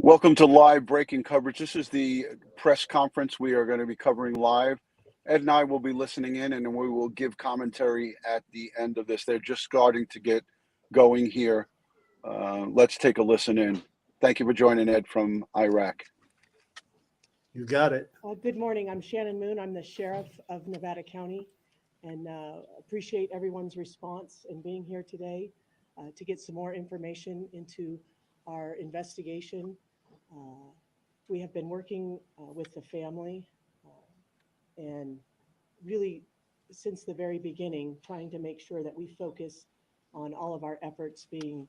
Welcome to live breaking coverage. This is the press conference we are going to be covering live. Ed and I will be listening in, and we will give commentary at the end of this. They're just starting to get going here. Let's take a listen in. Thank you for joining, Ed, from Iraq. You got it. Good morning. I'm Shannon Moon. I'm the sheriff of Nevada County, and appreciate everyone's response and being here today to get some more information into our investigation. We have been working with the family and really since the very beginning trying to make sure that we focus on all of our efforts being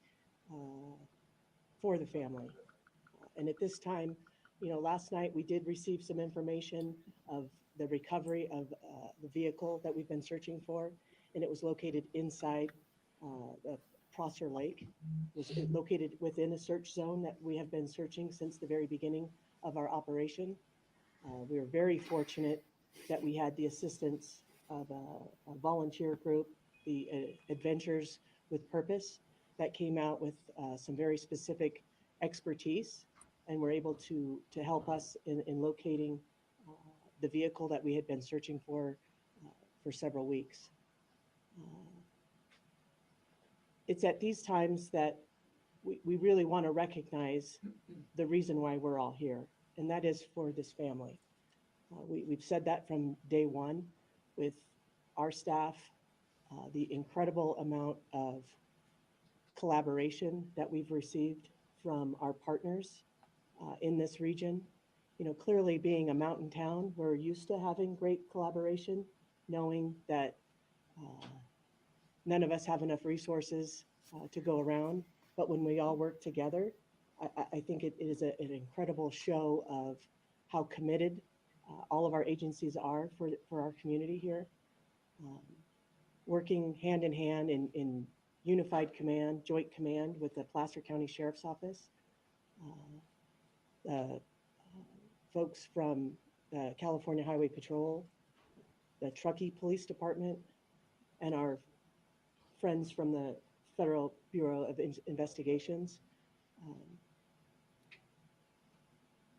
for the family. And at this time, last night we did receive some information of the recovery of the vehicle that we've been searching for, and it was located inside the Prosser Lake. It was located within a search zone that we have been searching since the very beginning of our operation. We were very fortunate that we had the assistance of a volunteer group, the Adventures with Purpose, that came out with some very specific expertise and were able to help us in locating the vehicle that we had been searching for several weeks. It's at these times that we really want to recognize the reason why we're all here, and that is for this family. We've said that from day one with our staff, the incredible amount of collaboration that we've received from our partners in this region. Clearly being a mountain town, we're used to having great collaboration, knowing that none of us have enough resources to go around. But when we all work together, I think it is an incredible show of how committed all of our agencies are for our community here. Working hand in hand in unified command, joint command with the Placer County Sheriff's Office. Folks from the California Highway Patrol, the Truckee Police Department, and our friends from the Federal Bureau of Investigations.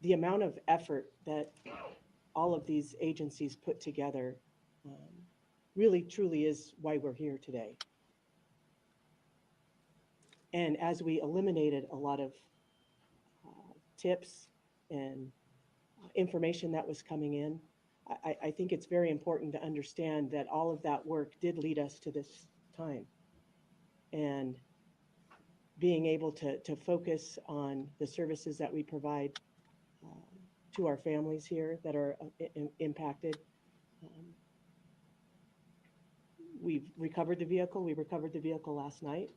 The amount of effort that all of these agencies put together really truly is why we're here today. And as we eliminated a lot of tips and information that was coming in, I think it's very important to understand that all of that work did lead us to this time. And being able to focus on the services that we provide to our families here that are impacted. We've recovered the vehicle. We recovered the vehicle last night.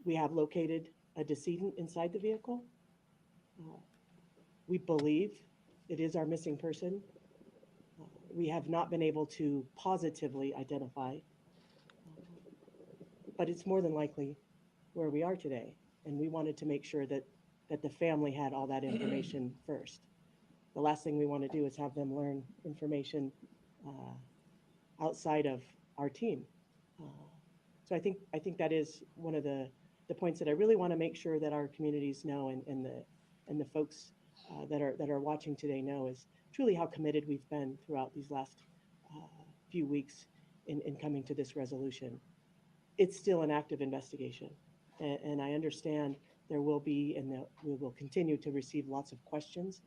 We have located a decedent inside the vehicle. We believe it is our missing person. We have not been able to positively identify, but it's more than likely where we are today. And we wanted to make sure that the family had all that information first. The last thing we want to do is have them learn information outside of our team. So I think that is one of the points that I really want to make sure that our communities know and the folks that are watching today know is truly how committed we've been throughout these last few weeks in coming to this resolution. It's still an active investigation, and I understand there will be and we will continue to receive lots of questions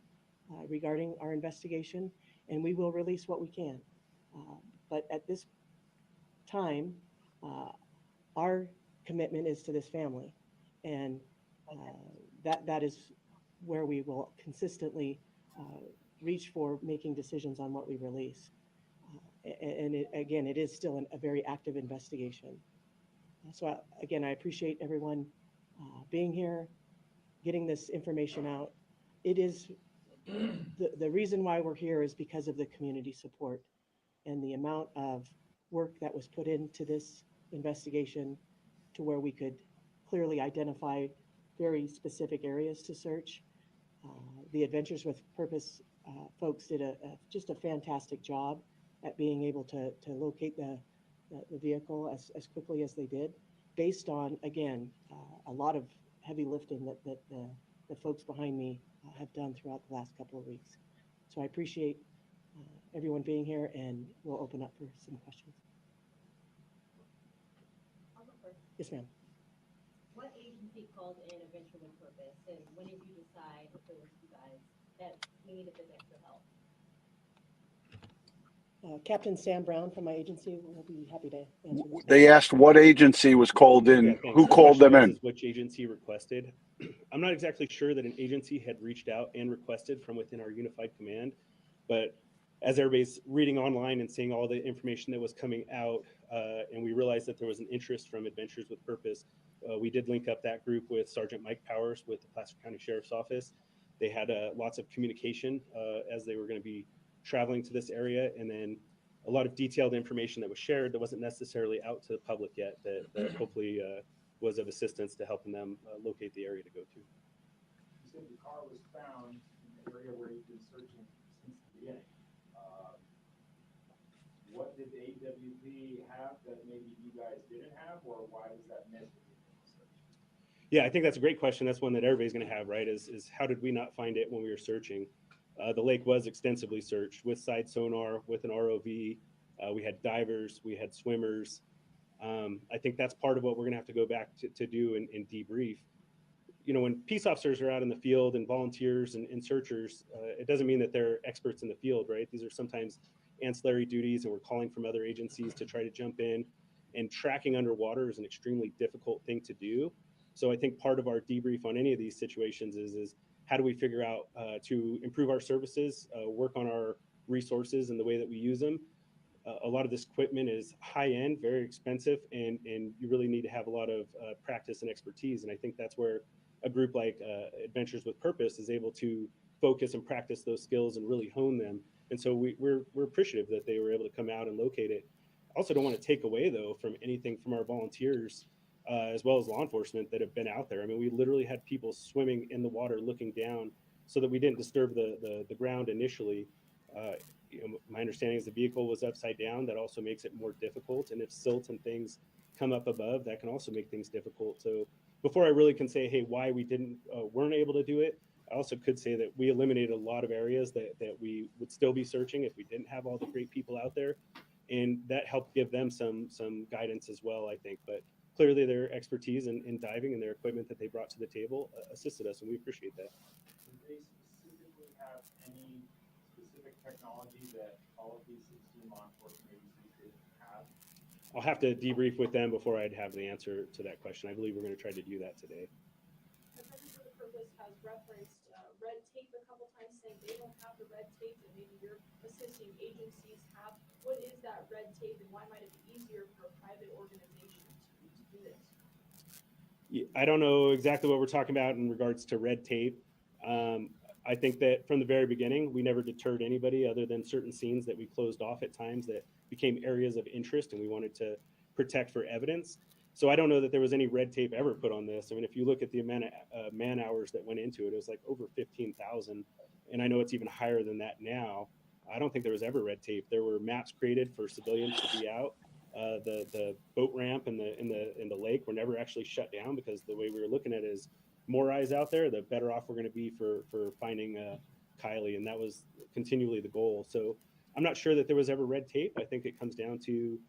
regarding our investigation, and we will release what we can. But at this time, our commitment is to this family, and that is where we will consistently reach for making decisions on what we release. And it is still a very active investigation. So again, I appreciate everyone being here, getting this information out. It is the reason why we're here is because of the community support and the amount of work that was put into this investigation to where we could clearly identify very specific areas to search. The Adventures with Purpose folks did just a fantastic job at being able to locate the vehicle as quickly as they did, based on, again, a lot of heavy lifting that the the folks behind me have done throughout the last couple of weeks. So I appreciate everyone being here, and we'll open up for some questions. Yes, ma'am. What agency called in Adventure with Purpose, and when did you decide if it was you guys that we needed this extra help? Captain Sam Brown from my agency will be happy to answer this. They asked what agency was called in, Yeah, thanks. who The called them question in. is which agency requested. I'm not exactly sure that an agency had reached out and requested from within our unified command, but as everybody's reading online and seeing all the information that was coming out, and we realized that there was an interest from Adventures with Purpose, we did link up that group with Sergeant Mike Powers with the Placer County Sheriff's Office. They had lots of communication as they were going to be traveling to this area, and then a lot of detailed information that was shared that wasn't necessarily out to the public yet that hopefully was of assistance to helping them locate the area to go to. You said the car was found in the area where you've been searching since the beginning. What did the AWP have that maybe you guys didn't have, or why was that missed when you did the search? Yeah, I think that's a great question. That's one that everybody's going to have, right? Is how did we not find it when we were searching? The lake was extensively searched with side sonar, with an ROV. We had divers, we had swimmers. I think that's part of what we're going to have to go back to do and debrief. You know, when peace officers are out in the field and volunteers and searchers, it doesn't mean that they're experts in the field, right? These are sometimes ancillary duties, and we're calling from other agencies to try to jump in. And tracking underwater is an extremely difficult thing to do. So I think part of our debrief on any of these situations is how do we figure out to improve our services, work on our resources and the way that we use them. A lot of this equipment is high end, very expensive, and you really need to have a lot of practice and expertise. And I think that's where a group like Adventures with Purpose is able to focus and practice those skills and really hone them. And so we're appreciative that they were able to come out and locate it. I also don't want to take away, though, from anything from our volunteers as well as law enforcement that have been out there. I mean, we literally had people swimming in the water looking down so that we didn't disturb the ground initially. You know, my understanding is the vehicle was upside down. That also makes it more difficult. And if silt and things come up above, that can also make things difficult. So before I really can say, hey, why we weren't able to do it, I also could say that we eliminated a lot of areas that we would still be searching if we didn't have all the great people out there. And that helped give them some guidance as well, I think. But clearly their expertise in diving and their equipment that they brought to the table assisted us, and we appreciate that. Did they specifically have any specific technology that all of these 16 law enforcement agencies didn't have? I'll have to debrief with them before I'd have the answer to that question. I believe we're going to try to do that today. Adventures with Purpose has referenced red tape a couple times, saying they don't have the red tape that maybe your assisting agencies have. What is that red tape, and why might it be easier for a private organization to do this? I don't know exactly what we're talking about in regards to red tape. I think that from the very beginning, we never deterred anybody other than certain scenes that we closed off at times that became areas of interest and we wanted to protect for evidence. So I don't know that there was any red tape ever put on this. I mean, if you look at the amount of man hours that went into it, it was like over 15,000. And I know it's even higher than that now. I don't think there was ever red tape. There were maps created for civilians to be out. The boat ramp in the lake were never actually shut down because the way we were looking at it is more eyes out there, the better off we're going to be for finding Kiely, and that was continually the goal. So I'm not sure that there was ever red tape. I think it comes down to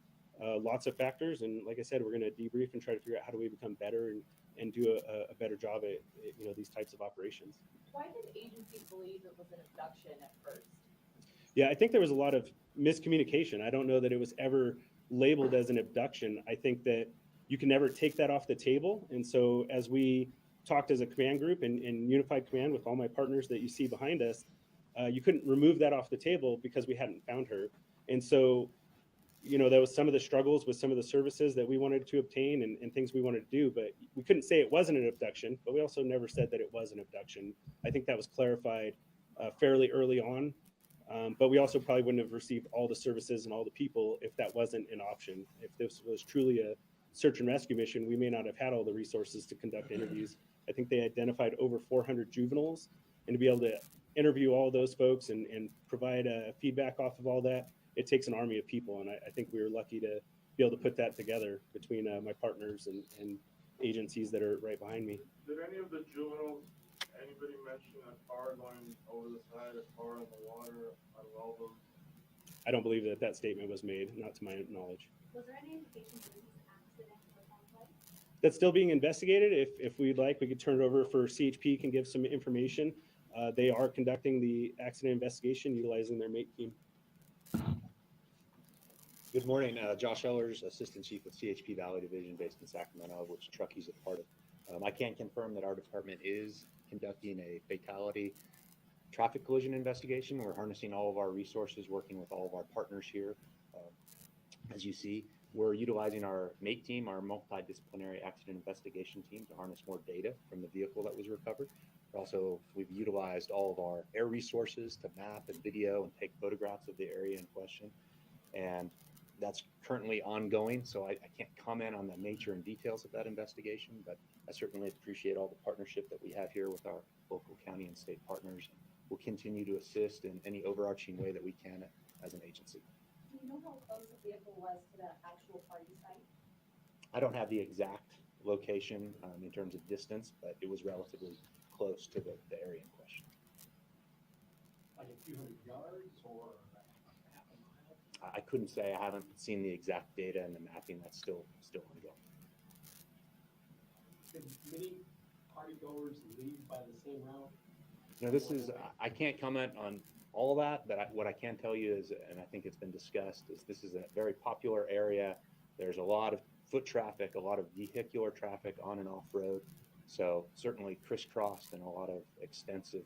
lots of factors, and like I said, we're going to debrief and try to figure out how do we become better and do a better job at these types of operations. Why did agencies believe it was an abduction at first? Yeah, I think there was a lot of miscommunication. I don't know that it was ever labeled as an abduction. I think that you can never take that off the table. And so as we talked as a command group and unified command with all my partners that you see behind us, you couldn't remove that off the table because we hadn't found her. And so, there was some of the struggles with some of the services that we wanted to obtain and things we wanted to do, but we couldn't say it wasn't an abduction, but we also never said that it was an abduction. I think that was clarified fairly early on. But we also probably wouldn't have received all the services and all the people if that wasn't an option. If this was truly a search and rescue mission, we may not have had all the resources to conduct interviews. I think they identified over 400 juveniles, and to be able to interview all those folks and provide feedback off of all that, it takes an army of people. And I think we were lucky to be able to put that together between my partners and agencies that are right behind me. Did any of the juveniles anybody mention a car going over the side, a car in the water, out of all those? I don't believe that that statement was made, not to my knowledge. Was there any indication that this accident was on site? That's still being investigated. If we'd like, we could turn it over for CHP can give some information. They are conducting the accident investigation utilizing their MATE team. Good morning, Josh Ellers, Assistant Chief with CHP Valley Division based in Sacramento, which Truckey's a part of. I can confirm that our department is conducting a fatality traffic collision investigation. We're harnessing all of our resources, working with all of our partners here. As you see, we're utilizing our MATE team, our multidisciplinary accident investigation team, to harness more data from the vehicle that was recovered. We've utilized all of our air resources to map and video and take photographs of the area in question. And that's currently ongoing, so I can't comment on the nature and details of that investigation, but I certainly appreciate all the partnership that we have here with our local county and state partners. We'll continue to assist in any overarching way that we can as an agency. Do you know how close the vehicle was to the actual party site? I don't have the exact location in terms of distance, but it was relatively close to the area in question. Like a few hundred yards or half a mile? I couldn't say. I haven't seen the exact data and the mapping. That's still ongoing. Did many partygoers leave by the same route? You know, I can't comment on all of that, but what I can tell you is, and I think it's been discussed, is this is a very popular area. There's a lot of foot traffic, a lot of vehicular traffic on and off road. So certainly crisscrossed and a lot of extensive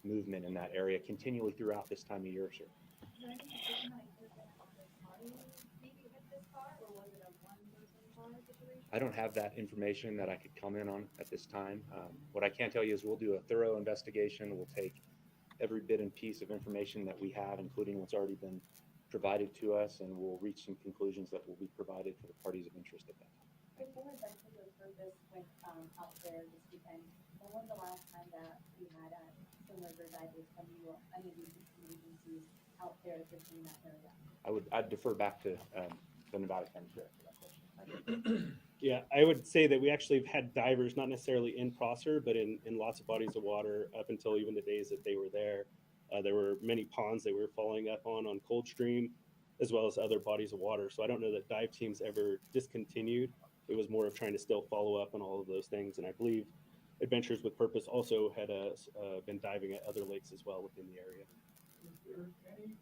movement in that area continually throughout this time of year, sir. Is there any indication that it could have been a third party maybe hit this car, or was it a one-person car situation? I don't have that information that I could comment on at this time. What I can tell you is we'll do a thorough investigation. We'll take every bit and piece of information that we have, including what's already been provided to us, and we'll reach some conclusions that will be provided for the parties of interest at that time. Before Adventure with Purpose went out there this weekend, when was the last time that we had submerged divers from you or any of these agencies out there fishing that area? I'd defer back to the Nevada County Sheriff for that question. Yeah, I would say that we actually have had divers, not necessarily in Prosser, but in lots of bodies of water up until even the days that they were there. There were many ponds they were following up on Coldstream, as well as other bodies of water. So I don't know that dive teams ever discontinued. It was more of trying to still follow up on all of those things. And I believe Adventures with Purpose also had been diving at other lakes as well within the area. Is there any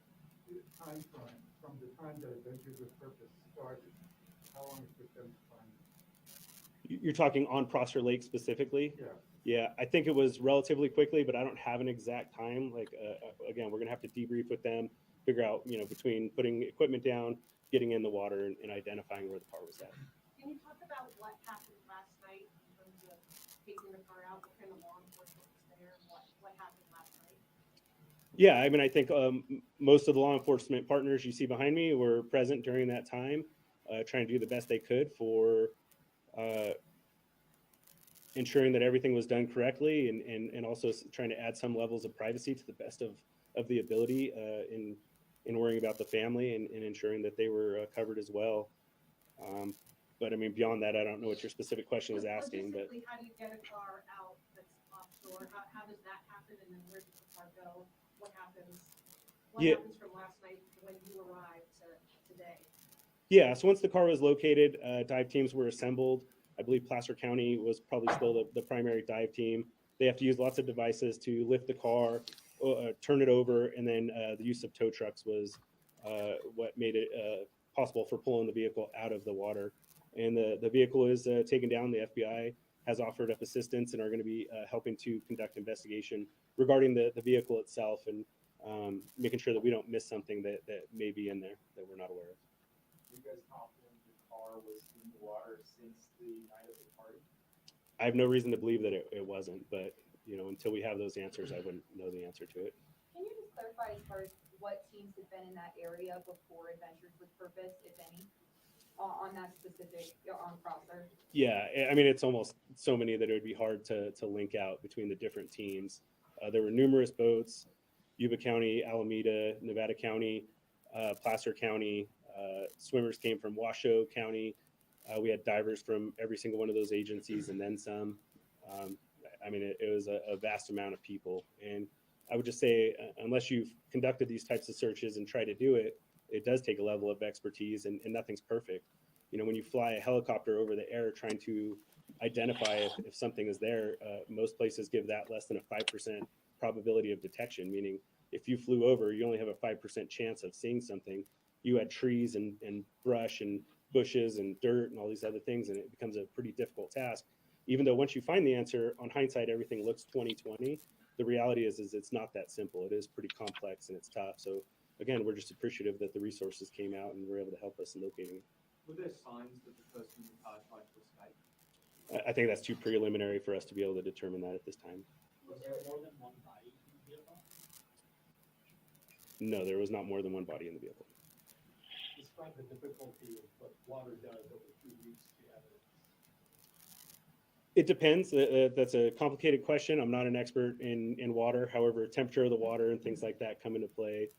time frame from the time that Adventures with Purpose started? How long it took them to find it? You're talking on Prosser Lake specifically? Yeah. Yeah, I think it was relatively quickly, but I don't have an exact time. Like, again, we're going to have to debrief with them, figure out, between putting equipment down, getting in the water, and identifying where the car was at. Can you talk about what happened last night in terms of taking the car out, what kind of law enforcement was there, and what happened last night? Yeah, I mean, I think most of the law enforcement partners you see behind me were present during that time, trying to do the best they could for ensuring that everything was done correctly, and also trying to add some levels of privacy to the best of the ability in worrying about the family and ensuring that they were covered as well. But I mean, beyond that, I don't know what your specific question is asking. But Logistically, how do you get a car out that's offshore? How does that happen? And then where does the car go? What happens? What Yeah. happens from last night to when you arrived to today? yeah, so once the car was located, dive teams were assembled. I believe Placer County was probably still the primary dive team. They have to use lots of devices to lift the car, turn it over, and then the use of tow trucks was what made it possible for pulling the vehicle out of the water. And the vehicle is taken down. The FBI has offered up assistance and are going to be helping to conduct investigation regarding the vehicle itself and making sure that we don't miss something that may be in there that we're not aware of. Are you guys confident the car was in the water since the night of the party? I have no reason to believe that it wasn't, but until we have those answers, I wouldn't know the answer to it. Can you just clarify as far as what teams have been in that area before Adventures with Purpose, if any, on that specific, on Prosser? Yeah, I mean, it's almost so many that it would be hard to link out between the different teams. There were numerous boats, Yuba County, Alameda, Nevada County, Placer County. Swimmers came from Washoe County. We had divers from every single one of those agencies and then some. I mean, it was a vast amount of people. And I would just say, unless you've conducted these types of searches and try to do it, it does take a level of expertise, and nothing's perfect. You know, when you fly a helicopter over the air trying to identify if something is there, most places give that less than a 5% probability of detection, meaning if you flew over, you only have a 5% chance of seeing something. You had trees and brush and bushes and dirt and all these other things, and it becomes a pretty difficult task. Even though once you find the answer, on hindsight, everything looks 20/20. The reality is it's not that simple. It is pretty complex and it's tough. So again, we're just appreciative that the resources came out and were able to help us in locating it. Were there signs that the person in the car tried to escape? I think that's too preliminary for us to be able to determine that at this time. Was there more than one body in the vehicle? No, there was not more than one body in the vehicle. Describe the difficulty of what water does over 2 weeks to evidence. It depends. That's a complicated question. I'm not an expert in water. However, temperature of the water and things like that come into play.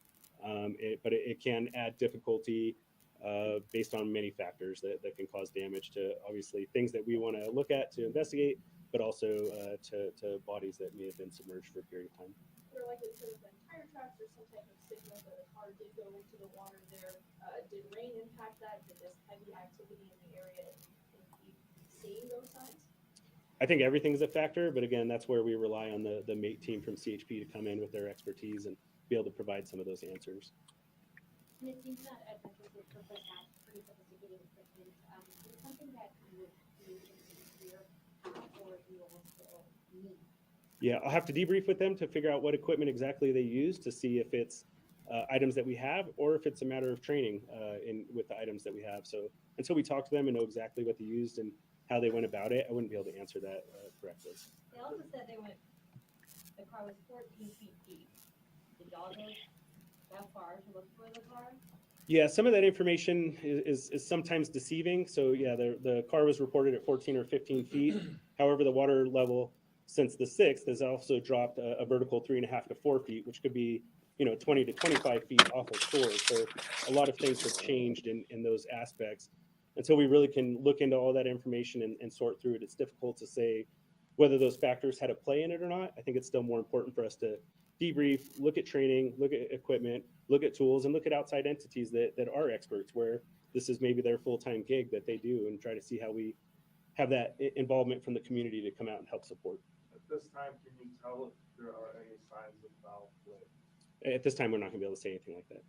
But it can add difficulty based on many factors that can cause damage to, obviously, things that we want to look at to investigate, but also to bodies that may have been submerged for a period of time. There likely could have been tire tracks or some type of signal that a car did go into the water there. Did rain impact that? Did this heavy activity in the area impede seeing those signs? I think everything's a factor, but again, that's where we rely on the MATE team from CHP to come in with their expertise and be able to provide some of those answers. And it seems that Adventures with Purpose has pretty sophisticated equipment. Is it something that you would be able to hear or you will still need? Yeah, I'll have to debrief with them to figure out what equipment exactly they use to see if it's items that we have or if it's a matter of training with the items that we have. So until we talk to them and know exactly what they used and how they went about it, I wouldn't be able to answer that correctly. They also said the car was 14 feet deep. Did y'all go that far to look for the car? Yeah, some of that information is sometimes deceiving. So yeah, the car was reported at 14 or 15 feet. However, the water level since the 6th has also dropped a vertical 3.5 to 4 feet, which could be 20 to 25 feet off of shore. So a lot of things have changed in those aspects. Until we really can look into all that information and sort through it, it's difficult to say whether those factors had a play in it or not. I think it's still more important for us to debrief, look at training, look at equipment, look at tools, and look at outside entities that are experts, where this is maybe their full-time gig that they do, and try to see how we have that involvement from the community to come out and help support. At this time, can you tell if there are any signs of foul play? At this time, we're not going to be able to say anything like that.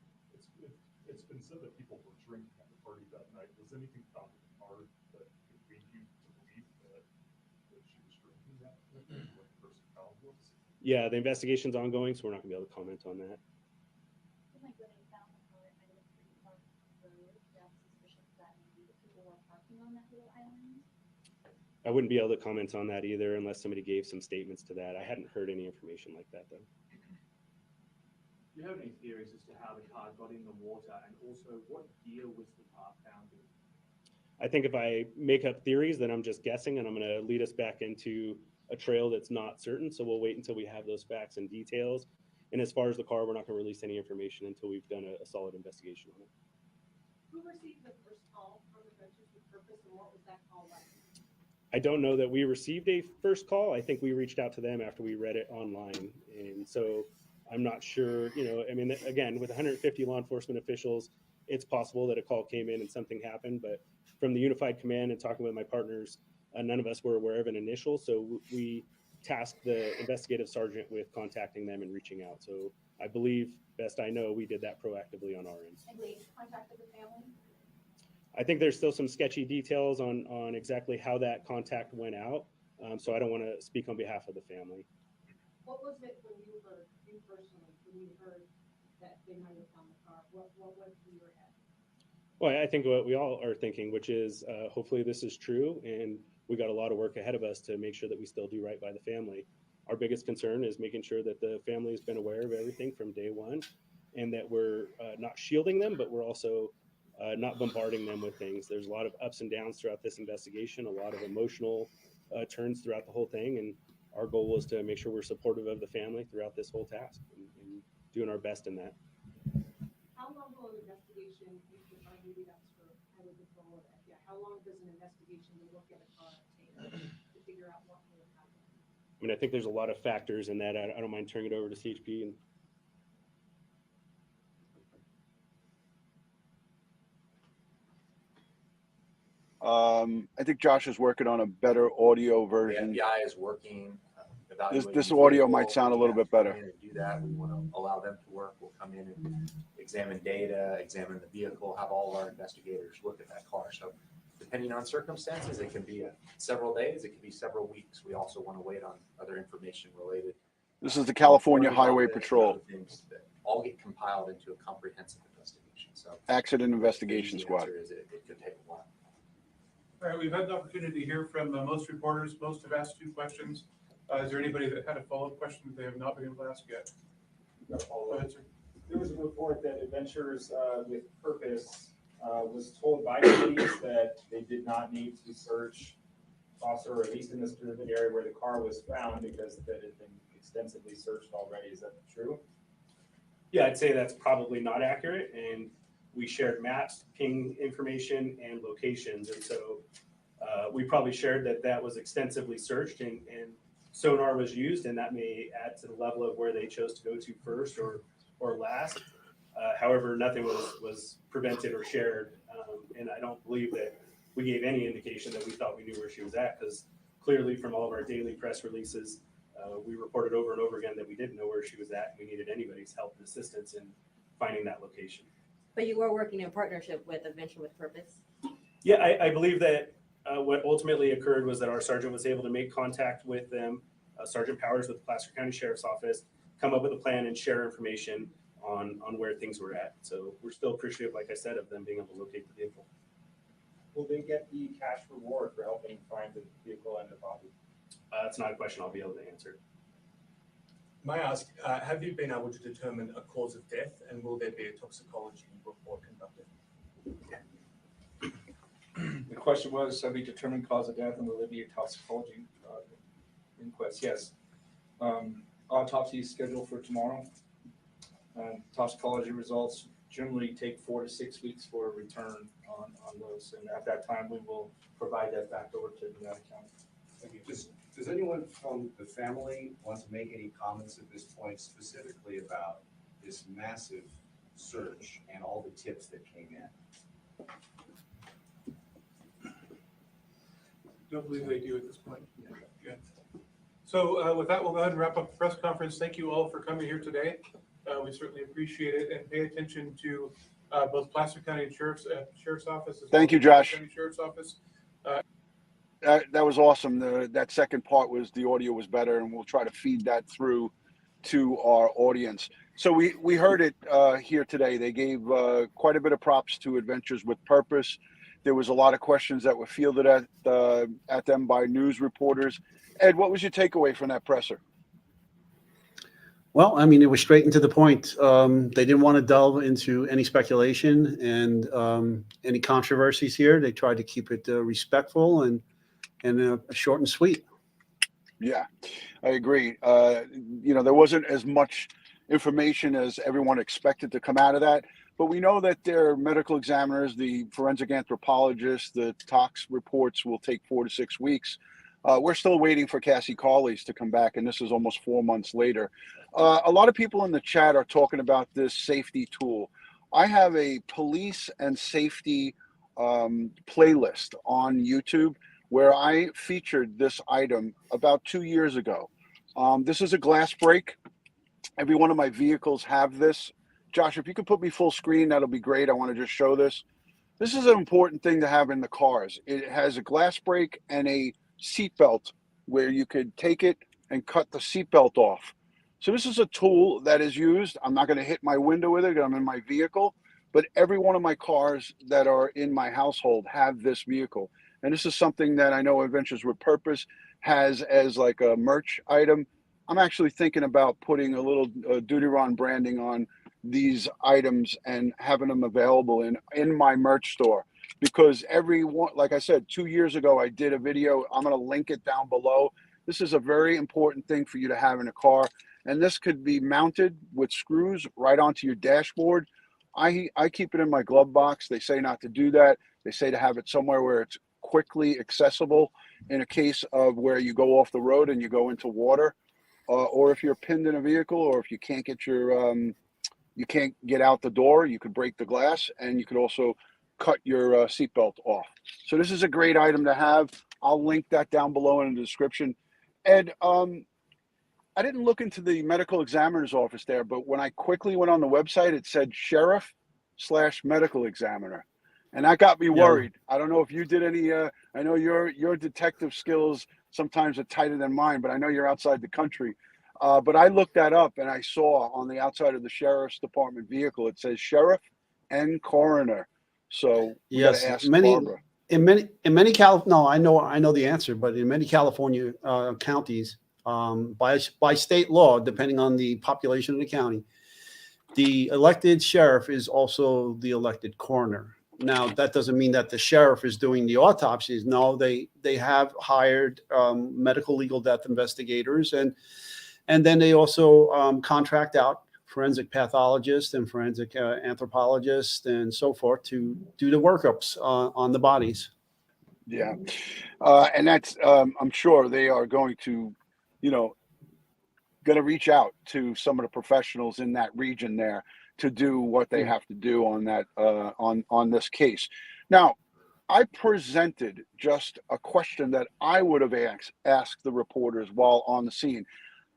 It's been said that people were drinking at the party that night. Was anything found in the car that could lead you to believe that she was drinking that when the person found was? Yeah, the investigation's ongoing, so we're not going to be able to comment on that. Like when they found the car at a pretty park road, you have suspicions that maybe the people were parking on that little island. I wouldn't be able to comment on that either unless somebody gave some statements to that. I hadn't heard any information like that, though. Do you have any theories as to how the car got in the water, and also what gear was the car found in? I think if I make up theories, then I'm just guessing, and I'm going to lead us back into a trail that's not certain. So we'll wait until we have those facts and details. And as far as the car, we're not going to release any information until we've done a solid investigation on it. Who received the first call from Adventures with Purpose, and what was that call like? I don't know that we received a first call. I think we reached out to them after we read it online. And so I'm not sure, I mean, again, with 150 law enforcement officials, it's possible that a call came in and something happened. But from the Unified Command and talking with my partners, none of us were aware of an initial. So we tasked the investigative sergeant with contacting them and reaching out. So I believe, best I know, we did that proactively on our end. And they contacted the family? I think there's still some sketchy details on exactly how that contact went out. So I don't want to speak on behalf of the family. What was it when you heard, you personally, when you heard that they might have found the car? What went through your head? Well, I think what we all are thinking, which is hopefully this is true, and we got a lot of work ahead of us to make sure that we still do right by the family. Our biggest concern is making sure that the family has been aware of everything from day one, and that we're not shielding them, but we're also not bombarding them with things. There's a lot of ups and downs throughout this investigation, a lot of emotional turns throughout the whole thing, and our goal was to make sure we're supportive of the family throughout this whole task and doing our best in that. How long will an investigation, maybe that's for Highway Patrol or FBI, how long does an investigation to look at a car take to figure out what may have happened? I mean, I think there's a lot of factors in that. I don't mind turning it over to CHP. And I think Josh is working on a better audio version. The FBI is working. This audio might sound a little bit better. To do that, we want to allow them to work. We'll come in and examine data, examine the vehicle, have all of our investigators look at that car. So depending on circumstances, it can be several days, it can be several weeks. We also want to wait on other information related. This is the California Highway Patrol. Things that all get compiled into a comprehensive investigation. So Accident Investigation Squad. It could take a while. All right, we've had the opportunity to hear from most reporters. Most have asked 2 questions. Is there anybody that had a follow-up question that they have not been able to ask yet? Go ahead, sir. There was a report that Adventures with Purpose was told by police that they did not need to search Foster, or at least in the specific area where the car was found, because that had been extensively searched already. Is that true? yeah, I'd say that's probably not accurate. And we shared maps, ping information, and locations. And so we probably shared that was extensively searched and sonar was used, and that may add to the level of where they chose to go to first or last. However, nothing was prevented or shared. And I don't believe that we gave any indication that we thought we knew where she was at, because clearly from all of our daily press releases, we reported over and over again that we didn't know where she was at. And we needed anybody's help and assistance in finding that location. But you were working in partnership with Adventure with Purpose? Yeah, I believe that what ultimately occurred was that our sergeant was able to make contact with them, Sergeant Powers with the Placer County Sheriff's Office, come up with a plan and share information on where things were at. So we're still appreciative, like I said, of them being able to locate the vehicle. Will they get the cash reward for helping find the vehicle and the body? That's not a question I'll be able to answer. May I ask, have you been able to determine a cause of death, and will there be a toxicology report conducted? The question was, have we determined cause of death, and will there be a toxicology inquest? Yes. Autopsy is scheduled for tomorrow. Toxicology results generally take 4 to 6 weeks for a return on those, and at that time we will provide that back over to Nevada County. Thank you. Does anyone from the family want to make any comments at this point specifically about this massive search and all the tips that came in? Don't believe they do at this point. Yeah. So with that, we'll go ahead and wrap up the press conference. Thank you all for coming here today. We certainly appreciate it, and pay attention to both Placer County Sheriff's Office. Thank you, Josh. County Sheriff's Office. That was awesome. That second part was the audio was better, and we'll try to feed that through to our audience. So we heard it here today. They gave quite a bit of props to Adventures with Purpose. There was a lot of questions that were fielded at them by news reporters. Ed, what was your takeaway from that presser? Well, I mean, it was straight and to the point. They didn't want to delve into any speculation and any controversies here. They tried to keep it respectful and short and sweet. Yeah, I agree. There wasn't as much information as everyone expected to come out of that, but we know that their medical examiners, the forensic anthropologists, the tox reports will take 4 to 6 weeks. We're still waiting for Cassie Carley's to come back, and this is almost 4 months later. A lot of people in the chat are talking about this safety tool. I have a police and safety playlist on YouTube where I featured this item about 2 years ago. This is a glass break. Every one of my vehicles have this. Josh, if you could put me full screen, that'll be great. I want to just show this. This is an important thing to have in the cars. It has a glass break and a seatbelt where you could take it and cut the seatbelt off. So this is a tool that is used. I'm not going to hit my window with it because I'm in my vehicle, but every one of my cars that are in my household have this vehicle. And this is something that I know Adventures with Purpose has as like a merch item. I'm actually thinking about putting a little DutyRon branding on these items and having them available in my merch store. Because everyone, like I said, 2 years ago, I did a video. I'm going to link it down below. This is a very important thing for you to have in a car. And this could be mounted with screws right onto your dashboard. I keep it in my glove box. They say not to do that. They say to have it somewhere where it's quickly accessible in a case of where you go off the road and you go into water, or if you're pinned in a vehicle, or if you can't get your you can't get out the door, you could break the glass, and you could also cut your seatbelt off. So this is a great item to have. I'll link that down below in the description. Ed, I didn't look into the medical examiner's office there, but when I quickly went on the website, it said sheriff/medical examiner. And that got me worried. I don't know if you did any, I know your detective skills sometimes are tighter than mine, but I know you're outside the country. But I looked that up and I saw on the outside of the sheriff's department vehicle, it says sheriff and coroner. So we got to ask Barbara. In many no, I know the answer, but in many California counties, by state law, depending on the population of the county, the elected sheriff is also the elected coroner. Now, that doesn't mean that the sheriff is doing the autopsies. No, they have hired medical legal death investigators, and then they also contract out forensic pathologists and forensic anthropologists and so forth to do the workups on the bodies. Yeah. And that's, I'm sure they are going to, going to reach out to some of the professionals in that region there to do what they have to do on that, on this case. Now, I presented just a question that I would have asked the reporters while on the scene.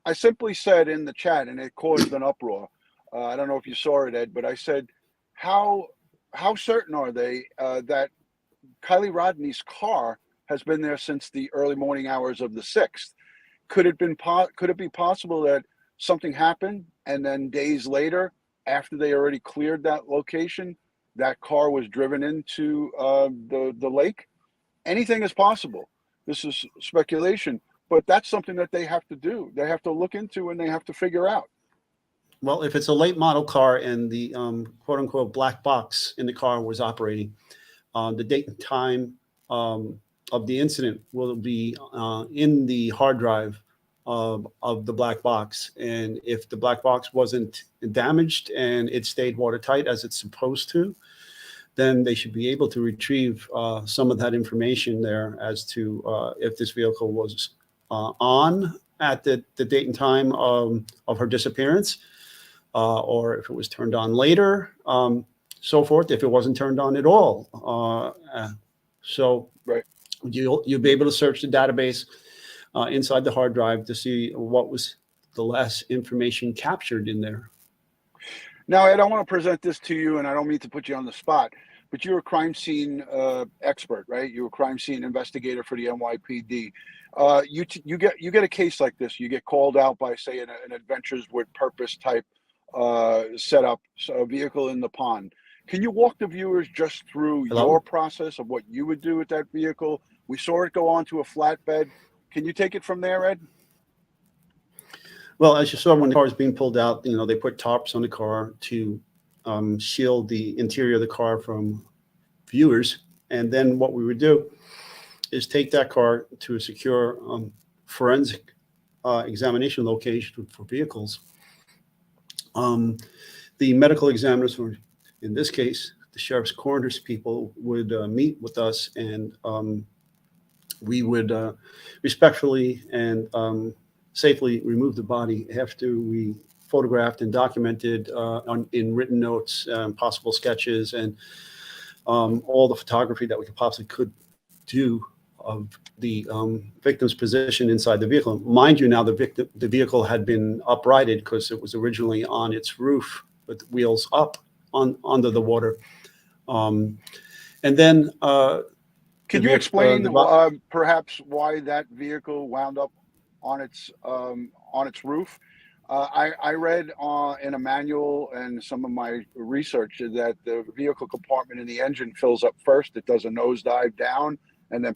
I simply said in the chat, and it caused an uproar. I don't know if you saw it, Ed, but I said, how certain are they that Kiely Rodni's car has been there since the early morning hours of the 6th? Could it be possible that something happened and then days later, after they already cleared that location, that car was driven into the lake? Anything is possible. This is speculation, but that's something that they have to do. They have to look into and they have to figure out. Well, if it's a late model car and the quote unquote black box in the car was operating, the date and time of the incident will be in the hard drive of the black box. And if the black box wasn't damaged and it stayed watertight as it's supposed to, then they should be able to retrieve some of that information there as to if this vehicle was on at the date and time of her disappearance, or if it was turned on later, so forth, if it wasn't turned on at all. So right. You'll be able to search the database inside the hard drive to see what was the last information captured in there. Now, Ed, I want to present this to you, and I don't mean to put you on the spot, but you're a crime scene expert, right? You're a crime scene investigator for the NYPD. You get a case like this. You get called out by, say, an Adventures with Purpose type setup, so a vehicle in the pond. Can you walk the viewers just through your process of what you would do with that vehicle? We saw it go onto a flatbed. Can you take it from there, Ed? Well, as you saw when the car was being pulled out, they put tarps on the car to shield the interior of the car from viewers. And then what we would do is take that car to a secure forensic examination location for vehicles. The medical examiners, in this case, the sheriff's coroner's people, would meet with us, and we would respectfully and safely remove the body after we photographed and documented in written notes, possible sketches, and all the photography that we could do of the victim's position inside the vehicle. Mind you, now the vehicle had been uprighted because it was originally on its roof with wheels up under the water. And then can you explain perhaps why that vehicle wound up on its roof? I read in a manual and some of my research that the vehicle compartment in the engine fills up first. It does a nosedive down and then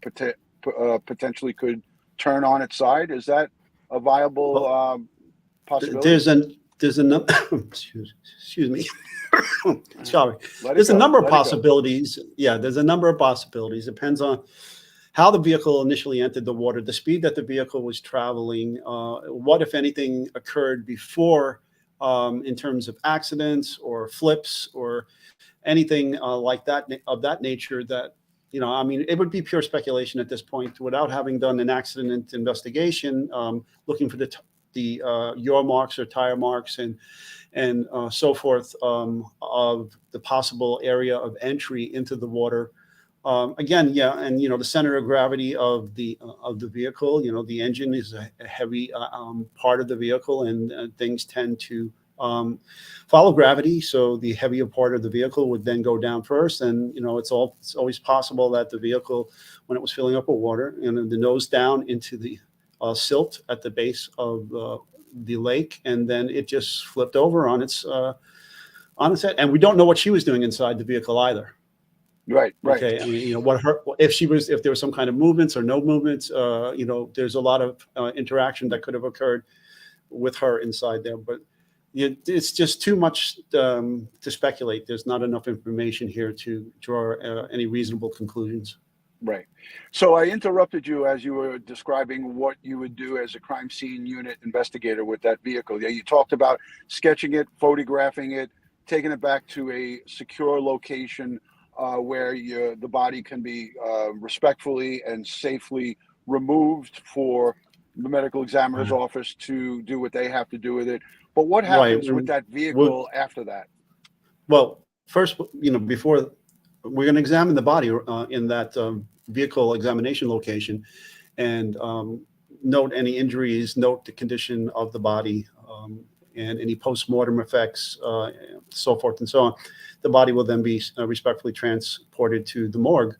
potentially could turn on its side. Is that a viable possibility? There's a excuse me. Sorry. There's a number of possibilities. Yeah, there's a number of possibilities. Depends on how the vehicle initially entered the water, the speed that the vehicle was traveling, what, if anything, occurred before in terms of accidents or flips or anything like that of that nature that you know, I mean, it would be pure speculation at this point without having done an accident investigation, looking for the yaw marks or tire marks and so forth of the possible area of entry into the water. Again, yeah, and you know, the center of gravity of the vehicle, you know, the engine is a heavy part of the vehicle, and things tend to follow gravity. So the heavier part of the vehicle would then go down first, and you know, it's always possible that the vehicle, when it was filling up with water, you know, the nose down into the silt at the base of the lake, and then it just flipped over on its head. And we don't know what she was doing inside the vehicle either. Right. Okay, I mean, you know, if there was some kind of movements or no movements, you know, there's a lot of interaction that could have occurred with her inside there, but it's just too much to speculate. There's not enough information here to draw any reasonable conclusions. Right. So I interrupted you as you were describing what you would do as a crime scene unit investigator with that vehicle. Yeah, you talked about sketching it, photographing it, taking it back to a secure location where the body can be respectfully and safely removed for the medical examiner's office to do what they have to do with it. But what happens with that vehicle after that? Well, first, you know, before we're going to examine the body in that vehicle examination location and note any injuries, note the condition of the body, and any post-mortem effects, so forth and so on. The body will then be respectfully transported to the morgue.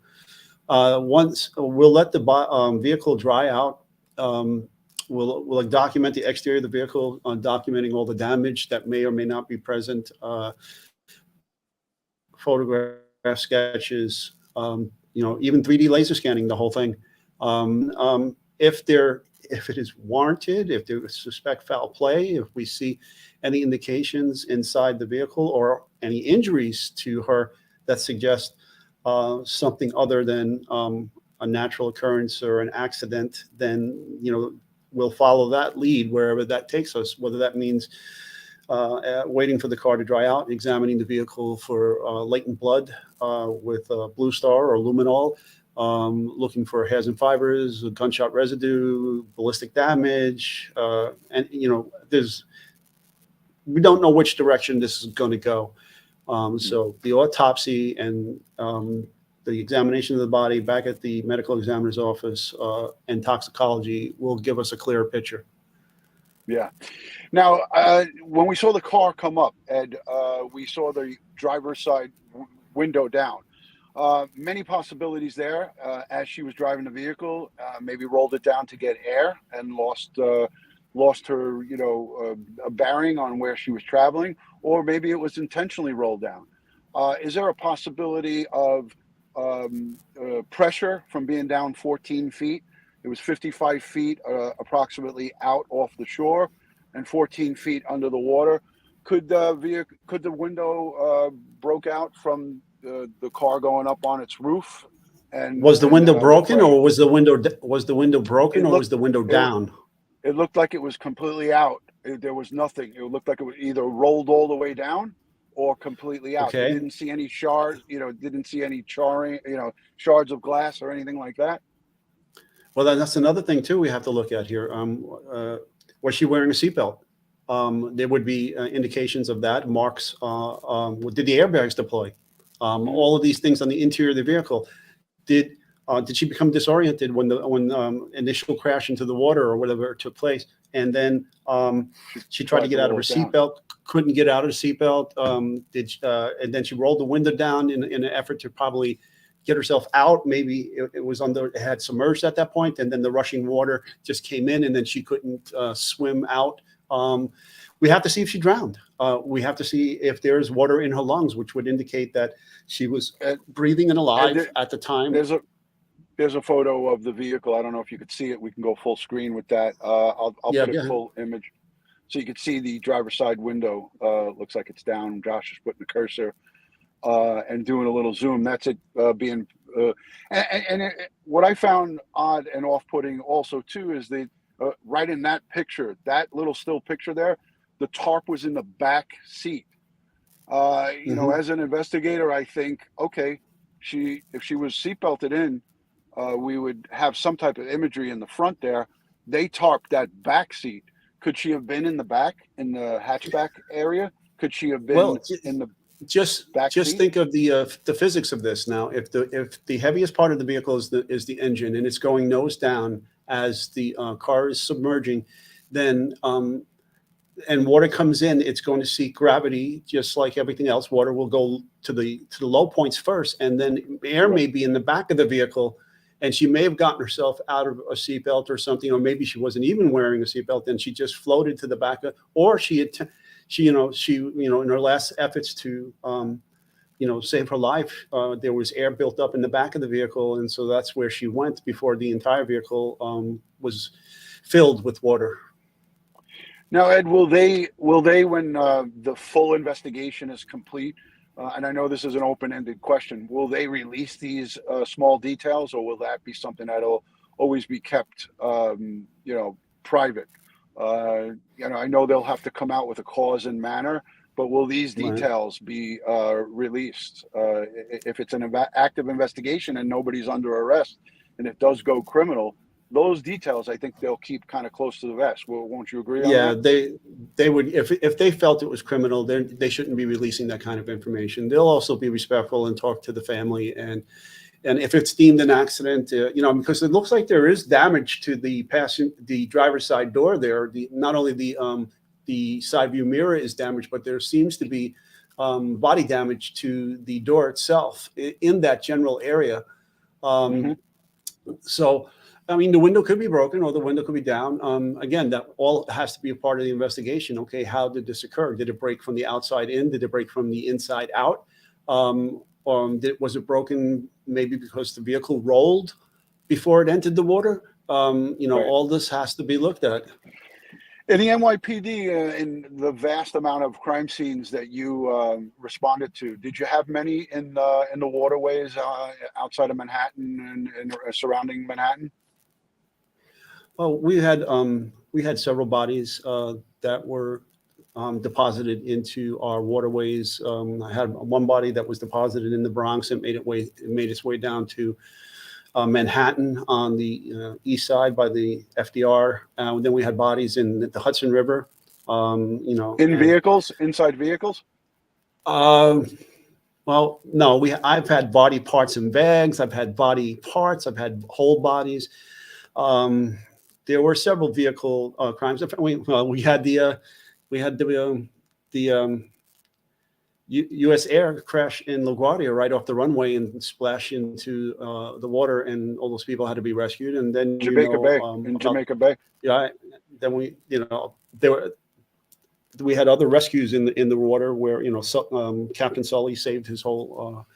Once we'll let the vehicle dry out, we'll document the exterior of the vehicle, documenting all the damage that may or may not be present, photograph sketches, you know, even 3D laser scanning the whole thing. If it is warranted, if they suspect foul play, if we see any indications inside the vehicle or any injuries to her that suggest something other than a natural occurrence or an accident, then, you know, we'll follow that lead wherever that takes us, whether that means waiting for the car to dry out, examining the vehicle for latent blood with Blue Star or luminol, looking for hairs and fibers, gunshot residue, ballistic damage, and you know, we don't know which direction this is going to go. So the autopsy and the examination of the body back at the medical examiner's office and toxicology will give us a clearer picture. Yeah. Now, when we saw the car come up, Ed, we saw the driver's side window down. Many possibilities there as she was driving the vehicle. Maybe rolled it down to get air and lost her, you know, a bearing on where she was traveling, or maybe it was intentionally rolled down. Is there a possibility of pressure from being down 14 feet? It was 55 feet approximately out off the shore and 14 feet under the water. Could the window broke out from the car going up on its roof? And was the window broken, or was the window broken, or was the window down? It looked like it was completely out. There was nothing. It looked like it was either rolled all the way down or completely out. Okay. You didn't see any shards, you know, didn't see any charring, you know, shards of glass or anything like that. Well, that's another thing too we have to look at here. Was she wearing a seatbelt? There would be indications of that. Marks. Did the airbags deploy? All of these things on the interior of the vehicle. Did she become disoriented when the initial crash into the water or whatever took place? And then she tried to get out of her seatbelt, couldn't get out of the seatbelt. And then she rolled the window down in an effort to probably get herself out. Maybe it had submerged at that point, and then the rushing water just came in, and then she couldn't swim out. We have to see if she drowned. We have to see if there's water in her lungs, which would indicate that she was breathing and alive at the time. There's a photo of the vehicle. I don't know if you could see it. We can go full screen with that. I'll put it full image, so you could see the driver's side window. Looks like it's down. Josh is putting the cursor and doing a little zoom. That's it being. What I found odd and off-putting also too is right in that picture, that little still picture there, the tarp was in the back seat. You know, as an investigator, I think, okay, if she was seatbelted in, we would have some type of imagery in the front there. They tarped that back seat. Could she have been in the back, in the hatchback area? Could she have been in the just back seat? think of the physics of this now. If the heaviest part of the vehicle is the engine and it's going nose down as the car is submerging, then and water comes in, it's going to seek gravity just like everything else. Water will go to the low points first, and then air may be in the back of the vehicle, and she may have gotten herself out of a seatbelt or something, or maybe she wasn't even wearing a seatbelt and she just floated to the back of, or she in her last efforts to save her life, there was air built up in the back of the vehicle, and so that's where she went before the entire vehicle was filled with water. Now, Ed, will they when the full investigation is complete, and I know this is an open-ended question, will they release these small details, or will that be something that'll always be kept, private? I know they'll have to come out with a cause and manner, but will these details be released if it's an active investigation and nobody's under arrest, and it does go criminal? Those details, I think they'll keep kind of close to the vest. Well, won't you agree on that? Yeah, they would, if they felt it was criminal, they shouldn't be releasing that kind of information. They'll also be respectful and talk to the family, and if it's deemed an accident, because it looks like there is damage to the driver's side door there. Not only the side view mirror is damaged, but there seems to be body damage to the door itself in that general area. So, I mean, the window could be broken or the window could be down. Again, that all has to be a part of the investigation. Okay, how did this occur? Did it break from the outside in? Did it break from the inside out? Was it broken maybe because the vehicle rolled before it entered the water? All this has to be looked at. In the NYPD, in the vast amount of crime scenes that you responded to, did you have many in the waterways outside of Manhattan and surrounding Manhattan? Well, we had several bodies that were deposited into our waterways. I had one body that was deposited in the Bronx and made its way down to Manhattan on the east side by the FDR. Then we had bodies in the Hudson River. Vehicles, inside vehicles. Well, no, I've had body parts in bags. I've had body parts. I've had whole bodies. There were several vehicle crimes. We had the U.S. Air crash in LaGuardia right off the runway and splash into the water, and all those people had to be rescued. And then Jamaica Bay. Yeah. Then we had other rescues in the water where Captain Sully saved his whole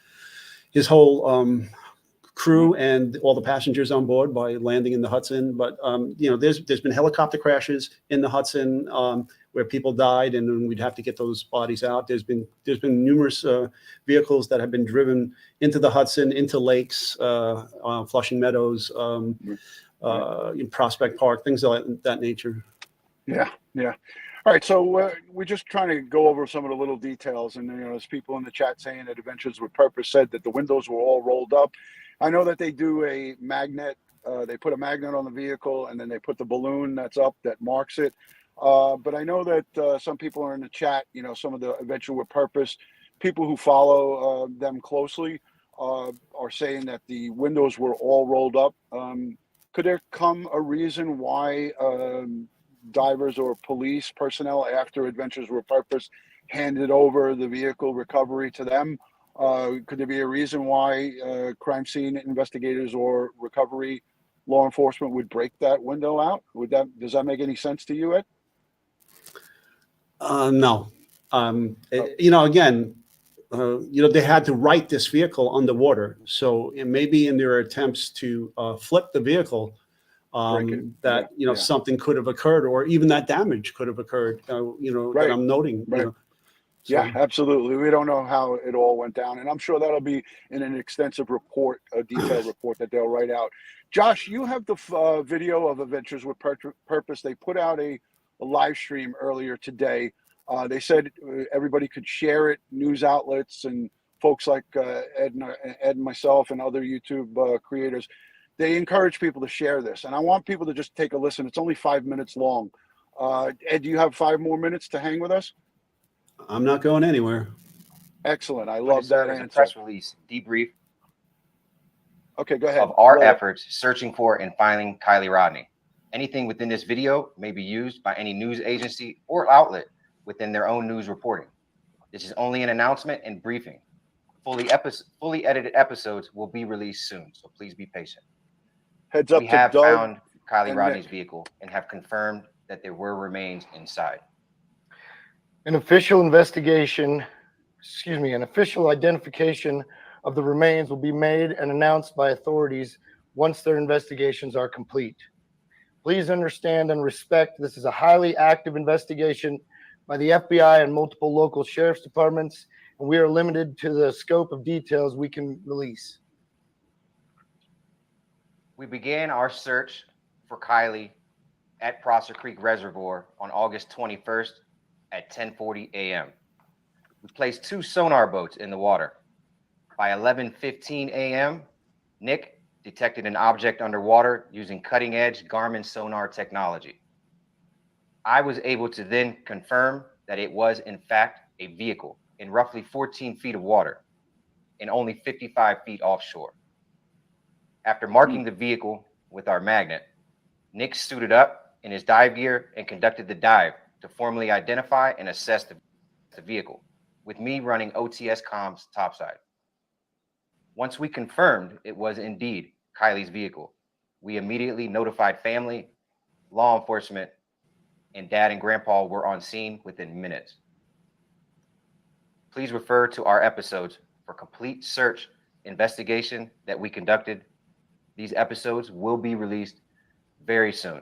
crew and all the passengers on board by landing in the Hudson. But there's been helicopter crashes in the Hudson where people died, and then we'd have to get those bodies out. There's been numerous vehicles that have been driven into the Hudson, into lakes, Flushing Meadows, in Prospect Park, things of that nature. Yeah. All right, so we're just trying to go over some of the little details, and there's people in the chat saying that Adventures with Purpose said that the windows were all rolled up. I know that they do a magnet. They put a magnet on the vehicle, and then they put the balloon that's up that marks it. But I know that some people are in the chat. Some of the Adventure with Purpose people who follow them closely are saying that the windows were all rolled up. Could there come a reason why divers or police personnel after Adventures with Purpose handed over the vehicle recovery to them? Could there be a reason why crime scene investigators or recovery law enforcement would break that window out? Does that make any sense to you, Ed? No. Again, they had to right this vehicle underwater. So maybe in their attempts to flip the vehicle, something could have occurred, or even that damage could have occurred, that I'm noting. Right. Yeah, absolutely. We don't know how it all went down, and I'm sure that'll be in an extensive report, a detailed report that they'll write out. Josh, you have the video of Adventures with Purpose. They put out a live stream earlier today. They said everybody could share it, news outlets and folks like Ed and myself and other YouTube creators, they encourage people to share this. And I want people to just take a listen. It's only 5 minutes long. Ed, do you have 5 more minutes to hang with us? I'm not going anywhere. Excellent. I love that As a answer. press release debrief Okay, go ahead. of our Roll it. efforts searching for and finding Kiely Rodni. Anything within this video may be used by any news agency or outlet within their own news reporting. This is only an announcement and briefing. Fully edited episodes will be released soon, so please be patient. Heads up We to have Doug found Kiely and Rodni's Nick. vehicle and have confirmed that there were remains inside. An official investigation, an official identification of the remains will be made and announced by authorities once their investigations are complete. Please understand and respect this is a highly active investigation by the FBI and multiple local sheriff's departments, and we are limited to the scope of details we can release. We began our search for Kiely at Prosser Creek Reservoir on August 21st at 10:40 a.m. We placed 2 sonar boats in the water. By 11:15 a.m., Nick detected an object underwater using cutting-edge Garmin sonar technology. I was able to then confirm that it was in fact a vehicle in roughly 14 feet of water and only 55 feet offshore. After marking the vehicle with our magnet, Nick suited up in his dive gear and conducted the dive to formally identify and assess the vehicle, with me running OTS comms topside. Once we confirmed it was indeed Kiely's vehicle, we immediately notified family, law enforcement, and Dad and Grandpa were on scene within minutes. Please refer to our episodes for complete search investigation that we conducted. These episodes will be released very soon.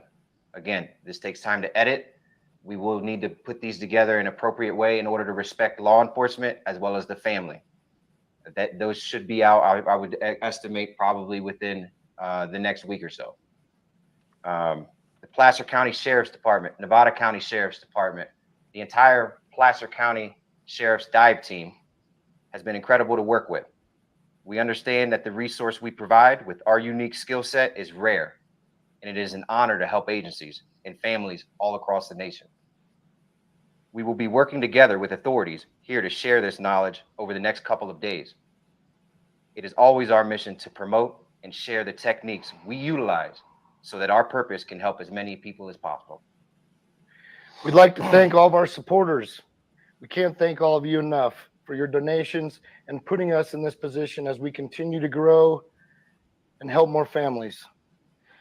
Again, this takes time to edit. We will need to put these together in an appropriate way in order to respect law enforcement as well as the family. Those should be out, I would estimate, probably within the next week or so. The Placer County Sheriff's Department, Nevada County Sheriff's Department, the entire Placer County Sheriff's dive team has been incredible to work with. We understand that the resource we provide with our unique skill set is rare, and it is an honor to help agencies and families all across the nation. We will be working together with authorities here to share this knowledge over the next couple of days. It is always our mission to promote and share the techniques we utilize so that our purpose can help as many people as possible. We'd like to thank all of our supporters. We can't thank all of you enough for your donations and putting us in this position as we continue to grow and help more families.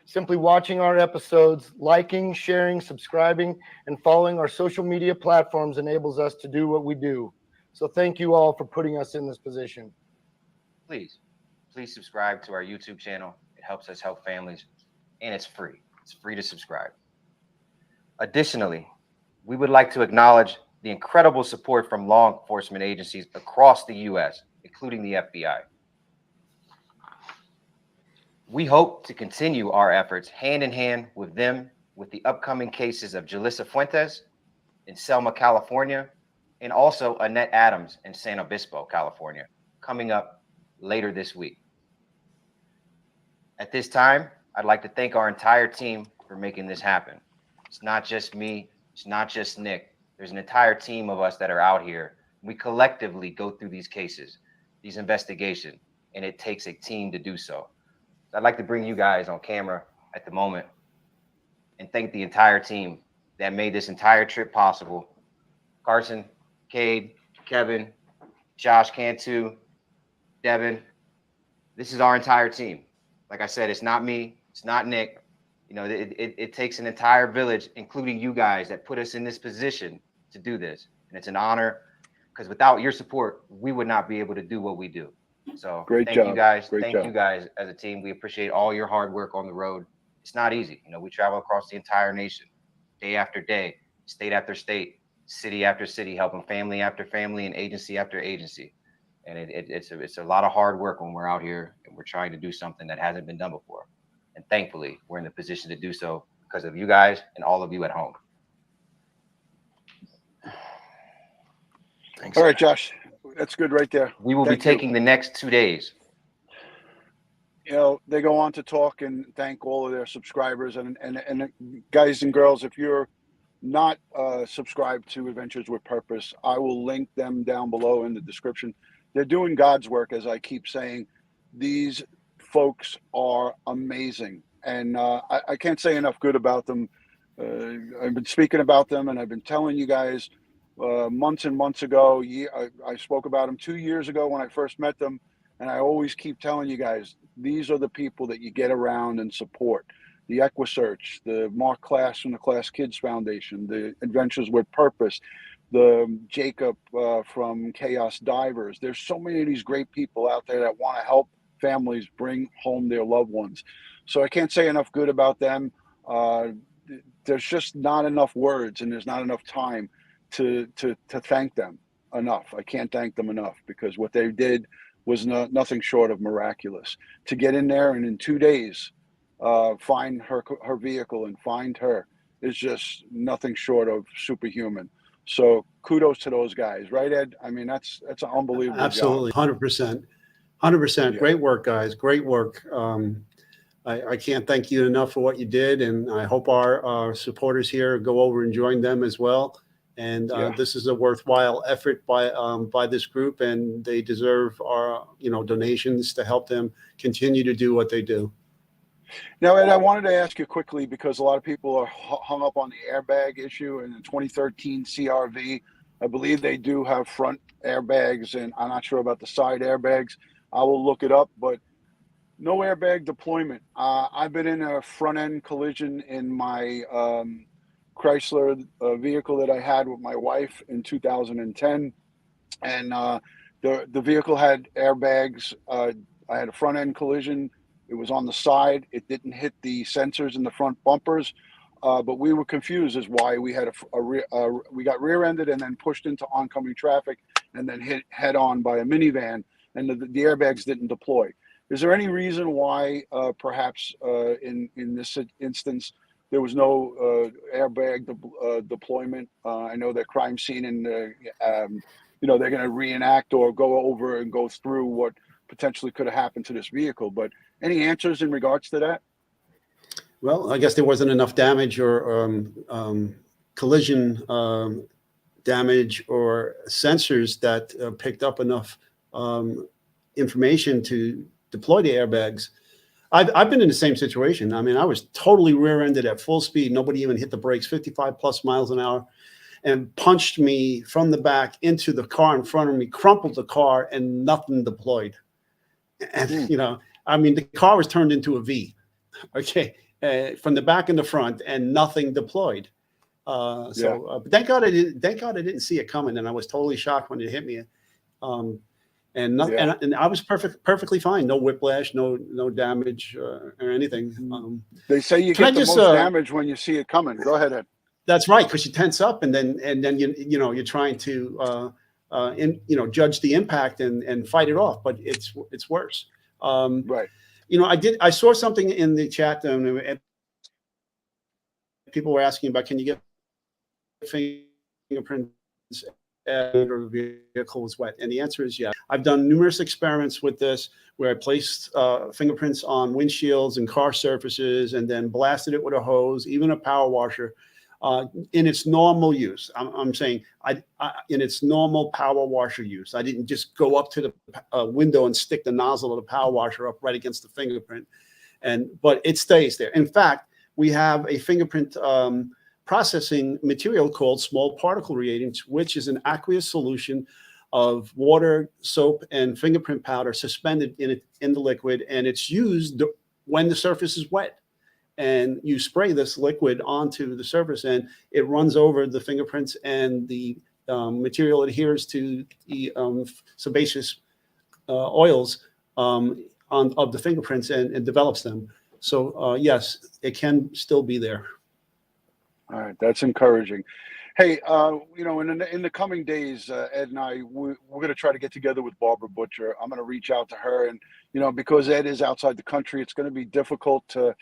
Simply watching our episodes, liking, sharing, subscribing, and following our social media platforms enables us to do what we do. So thank you all for putting us in this position. Please subscribe to our YouTube channel. It helps us help families, and it's free. It's free to subscribe. Additionally, we would like to acknowledge the incredible support from law enforcement agencies across the U.S., including the FBI. We hope to continue our efforts hand in hand with them with the upcoming cases of Jalissa Fuentes in Selma, California, and also Annette Adams in San Obispo, California, coming up later this week. At this time, I'd like to thank our entire team for making this happen. It's not just me, it's not just Nick. There's an entire team of us that are out here. We collectively go through these cases, these investigations, and it takes a team to do so. I'd like to bring you guys on camera at the moment and thank the entire team that made this entire trip possible. Carson, Cade, Kevin, Josh Cantu, Devin. This is our entire team. Like I said, it's not me, it's not Nick. You know, it takes an entire village, including you guys, that put us in this position to do this. And it's an honor, because without your support, we would not be able to do what we do. So thank you guys. Thank you guys as a team. We appreciate all your hard work on the road. It's not easy. You know, we travel across the entire nation, day after day, state after state, city after city, helping family after family and agency after agency. And it's a lot of hard work when we're out here and we're trying to do something that hasn't been done before. And thankfully, we're in the position to do so because of you guys and all of you at home. Thanks. All right, Josh. That's good right there. We will Thank be taking the next 2 days. You know, they go on to talk and thank all of their subscribers and guys and girls, if you're not subscribed to Adventures with Purpose, I will link them down below in the description. They're doing God's work, as I keep saying. These folks are amazing, and I can't say enough good about them. I've been speaking about them, and I've been telling you guys months and months ago. I spoke about them 2 years ago when I first met them, and I always keep telling you guys, these are the people that you get around and support. The EquiSearch, the Mark Class from the Class Kids Foundation, the Adventures with Purpose, the Jacob from Chaos Divers. There's so many of these great people out there that want to help families bring home their loved ones. So I can't say enough good about them. There's just not enough words, and there's not enough time to thank them enough. I can't thank them enough, because what they did was nothing short of miraculous. To get in there and in 2 days find her vehicle and find her is just nothing short of superhuman. So kudos to those guys, right, Ed? I mean, that's an unbelievable Absolutely, job. 100%. 100%. Yeah. Great work, guys. Great work. I can't thank you enough for what you did, and I hope our supporters here go over and join them as well. And this is a worthwhile effort by this group, and they deserve our donations to help them continue to do what they do. Now, Ed, I wanted to ask you quickly, because a lot of people are hung up on the airbag issue and the 2013 CRV. I believe they do have front airbags, and I'm not sure about the side airbags. I will look it up, but no airbag deployment. I've been in a front end collision in my Chrysler vehicle that I had with my wife in 2010, and the vehicle had airbags. I had a front end collision. It was on the side. It didn't hit the sensors in the front bumpers, but we were confused as why we had we got rear-ended and then pushed into oncoming traffic and then hit head on by a minivan, and the airbags didn't deploy. Is there any reason why perhaps in this instance there was no airbag deployment? I know that crime scene and they're going to reenact or go over and go through what potentially could have happened to this vehicle, but any answers in regards to that? Well, I guess there wasn't enough damage or collision damage or sensors that picked up enough information to deploy the airbags. I've been in the same situation. I mean, I was totally rear-ended at full speed. Nobody even hit the brakes, 55 plus miles an hour, and punched me from the back into the car in front of me, crumpled the car, and nothing deployed. And, I mean, the car was turned into a V, okay, from the back and the front, and nothing deployed. But thank God I didn't see it coming, and I was totally shocked when it hit me. And I was perfectly fine. No whiplash, no damage or anything. They say you get the most damage when you see it coming. Go ahead, Ed. That's right, because you tense up, and then you're trying to judge the impact and fight it off, but it's worse. Right. I saw something in the chat, and people were asking about, can you get fingerprints or the vehicle was wet? And the answer is yes. I've done numerous experiments with this where I placed fingerprints on windshields and car surfaces and then blasted it with a hose, even a power washer, in its normal use. I'm saying in its normal power washer use. I didn't just go up to the window and stick the nozzle of the power washer up right against the fingerprint, but it stays there. In fact, we have a fingerprint processing material called small particle reagents, which is an aqueous solution of water, soap, and fingerprint powder suspended in the liquid, and it's used when the surface is wet. And you spray this liquid onto the surface, and it runs over the fingerprints, and the material adheres to the sebaceous oils of the fingerprints and develops them. So yes, it can still be there. All right, that's encouraging. Hey, in the coming days, Ed and I, we're going to try to get together with Barbara Butcher. I'm going to reach out to her, and because Ed is outside the country, it's going to be difficult to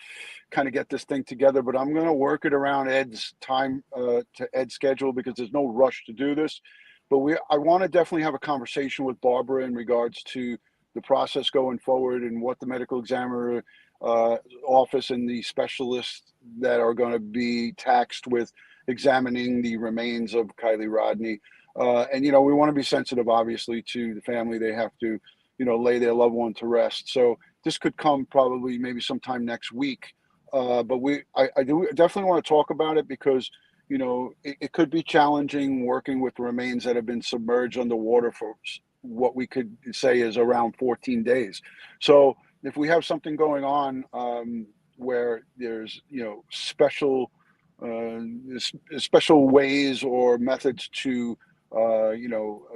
kind of get this thing together. But I'm going to work it around Ed's time, to Ed's schedule, because there's no rush to do this. but I want to definitely have a conversation with Barbara in regards to the process going forward and what the medical examiner office and the specialists that are going to be taxed with examining the remains of Kiely Rodni. And, you know, we want to be sensitive, obviously, to the family. They have to, you know, lay their loved one to rest. So this could come probably maybe sometime next week. But I do definitely want to talk about it because, you know, it could be challenging working with remains that have been submerged underwater for what we could say is around 14 days. So if we have something going on where there's, you know, special ways or methods to you know,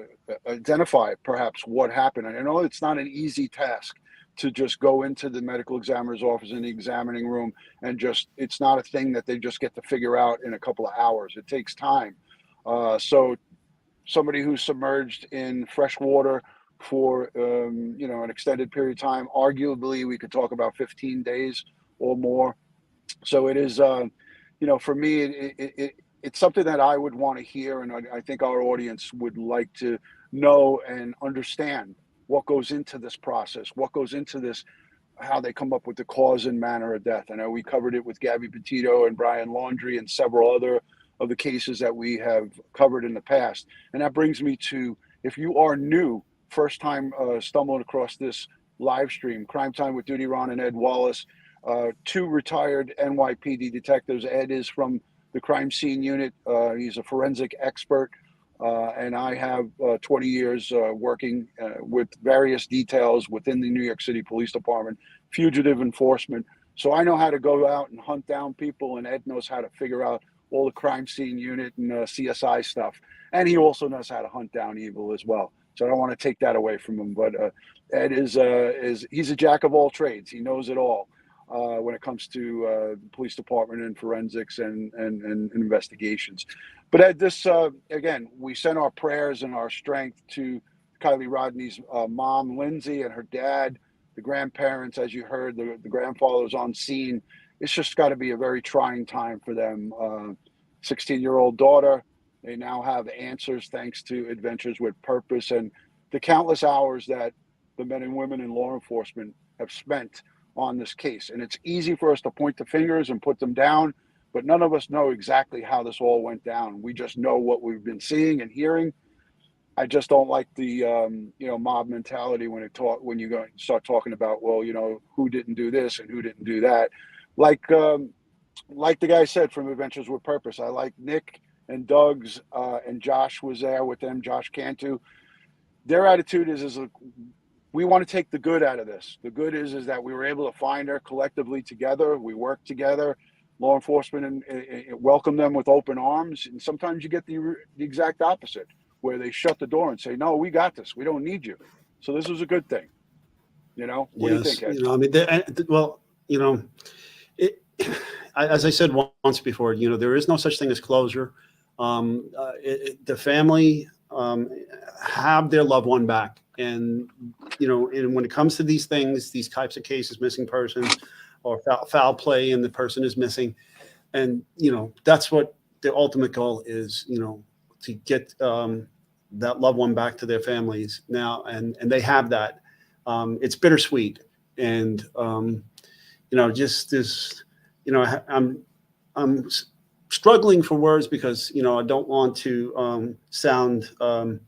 identify perhaps what happened. And I know it's not an easy task to just go into the medical examiner's office in the examining room and just, it's not a thing that they just get to figure out in a couple of hours. It takes time. So somebody who's submerged in fresh water for, you know, an extended period of time, arguably we could talk about 15 days or more. So it is, you know, for me, it's something that I would want to hear, and I think our audience would like to know and understand what goes into this process, what goes into this, how they come up with the cause and manner of death. I know we covered it with Gabby Petito and Brian Laundrie and several other of the cases that we have covered in the past. And that brings me to, if you are new, first time stumbling across this live stream, Crime Time with DutyRon and Ed Wallace, two retired NYPD detectives. Ed is from the crime scene unit. He's a forensic expert. And I have 20 years working with various details within the New York City Police Department, fugitive enforcement. So I know how to go out and hunt down people, and Ed knows how to figure out all the crime scene unit and CSI stuff. And he also knows how to hunt down evil as well. So I don't want to take that away from him. But Ed is he's a jack of all trades. He knows it all when it comes to the police department and forensics and investigations. But Ed, this again, we send our prayers and our strength to Kiely Rodni's mom, Lindsay, and her dad, the grandparents, as you heard, the grandfather was on scene. It's just got to be a very trying time for them. 16-year-old daughter, they now have answers thanks to Adventures with Purpose and the countless hours that the men and women in law enforcement have spent on this case. And it's easy for us to point the fingers and put them down, but none of us know exactly how this all went down. We just know what we've been seeing and hearing. I just don't like the you know, mob mentality when you go start talking about, well, you know, who didn't do this and who didn't do that. Like the guy said from Adventures with Purpose, I like Nick and Doug's and Josh was there with them, Josh Cantu. Their attitude is we want to take the good out of this. The good is that we were able to find her collectively together. We worked together. Law enforcement and welcome them with open arms. And sometimes you get the exact opposite, where they shut the door and say, "No, we got this. We don't need you." So this was a good thing. You know, what do you think, Ed? You know, I mean, well, you know, as I said once before, you know, there is no such thing as closure. The family have their loved one back, and you know, and when it comes to these things, these types of cases, missing persons or foul play, and the person is missing, and you know, that's what the ultimate goal is. You know, to get that loved one back to their families now, and they have that. It's bittersweet, and you know, just this, you know, I'm struggling for words because, you know, I don't want to sound, you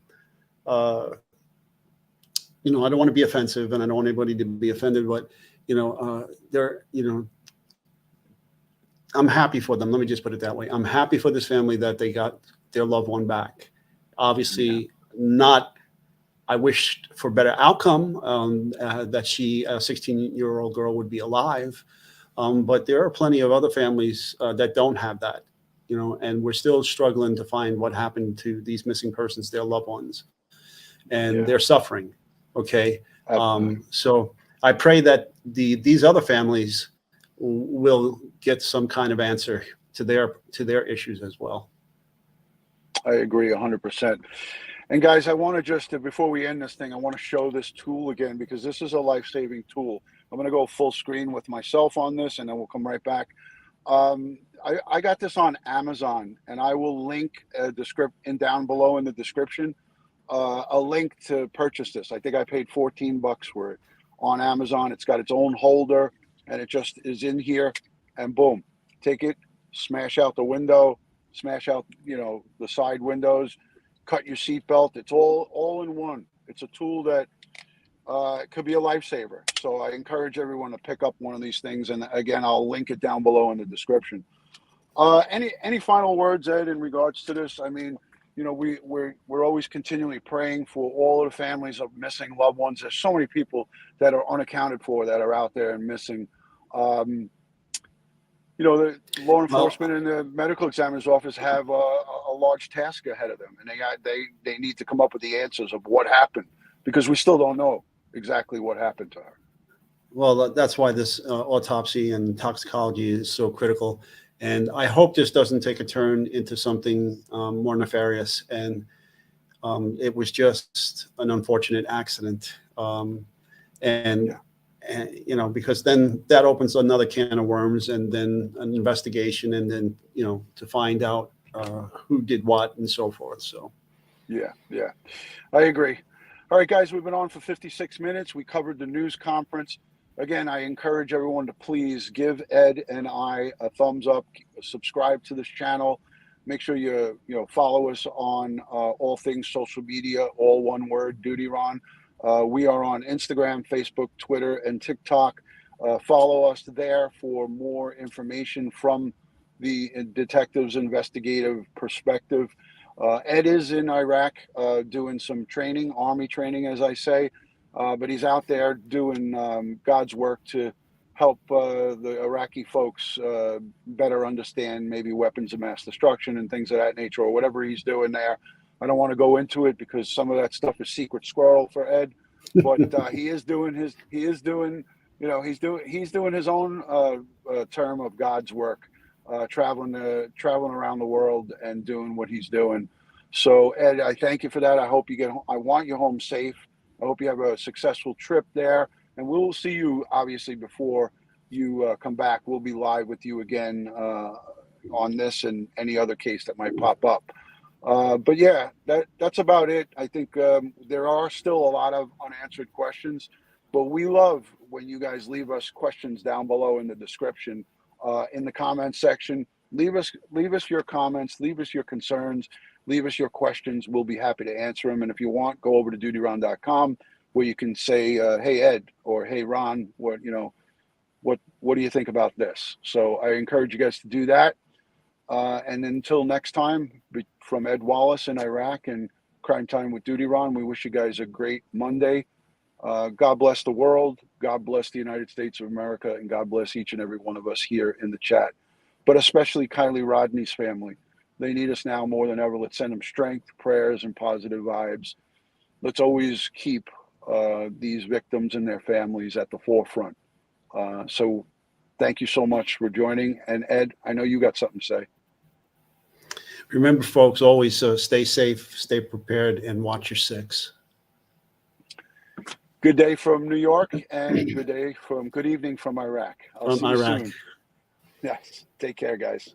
know, I don't want to be offensive, and I don't want anybody to be offended, but, you know, you know, I'm happy for them. Let me just put it that way. I'm happy for this family that they got their loved one back. Obviously, not, I wished for better outcome, that she, a 16-year-old girl, would be alive. But there are plenty of other families that don't have that, you know, and we're still struggling to find what happened to these missing persons, their loved ones, and they're suffering. Okay. So I pray that these other families will get some kind of answer to their issues as well. I agree 100%. And guys, I want to just, before we end this thing, I want to show this tool again, because this is a life-saving tool. I'm going to go full screen with myself on this, and then we'll come right back. I got this on Amazon, and I will link down below in the description a link to purchase this. I think I paid $14 for it on Amazon. It's got its own holder, and it just is in here, and boom, take it, smash out the window, smash out, the side windows, cut your seatbelt. It's all in one. It's a tool that it could be a lifesaver. So I encourage everyone to pick up one of these things. And again, I'll link it down below in the description. Any final words, Ed, in regards to this? I mean, we're always continually praying for all of the families of missing loved ones. There's so many people that are unaccounted for that are out there and missing. The law enforcement and the medical examiner's office have a large task ahead of them, and they need to come up with the answers of what happened, because we still don't know exactly what happened to her. Well, that's why this autopsy and toxicology is so critical. And I hope this doesn't take a turn into something more nefarious. And it was just an unfortunate accident. Because then that opens another can of worms, and then an investigation, and then, to find out who did what and so forth. So, yeah, I agree. All right, guys, we've been on for 56 minutes. We covered the news conference. Again, I encourage everyone to please give Ed and I a thumbs up, subscribe to this channel. Make sure you follow us on all things social media, all one word, DutyRon. We are on Instagram, Facebook, Twitter, and TikTok. Follow us there for more information from the detective's investigative perspective. Ed is in Iraq doing some training, Army training, as I say, but he's out there doing God's work to help the Iraqi folks better understand maybe weapons of mass destruction and things of that nature, or whatever he's doing there. I don't want to go into it because some of that stuff is secret squirrel for Ed, but he's doing his own term of God's work, traveling around the world and doing what he's doing. So Ed, I thank you for that. I hope I want you home safe. I hope you have a successful trip there, and we'll see you obviously before you come back. We'll be live with you again on this and any other case that might pop up. But yeah, that's about it. I think there are still a lot of unanswered questions, but we love when you guys leave us questions down below in the description, in the comments section. Leave us your comments, leave us your concerns, leave us your questions. We'll be happy to answer them. And if you want, go over to DutyRon.com where you can say, hey, Ed, or hey, Ron, what do you think about this? So I encourage you guys to do that. And until next time, from Ed Wallace in Iraq and Crime Time with DutyRon, we wish you guys a great Monday. God bless the world. God bless the United States of America, and God bless each and every one of us here in the chat, but especially Kiely Rodni's family. They need us now more than ever. Let's send them strength, prayers, and positive vibes. Let's always keep these victims and their families at the forefront. So thank you so much for joining. And Ed, I know you got something to say. Remember, folks, always stay safe, stay prepared, and watch your six. Good day from New York, and good evening from Iraq. I'll see you soon. Yes. Take care, guys.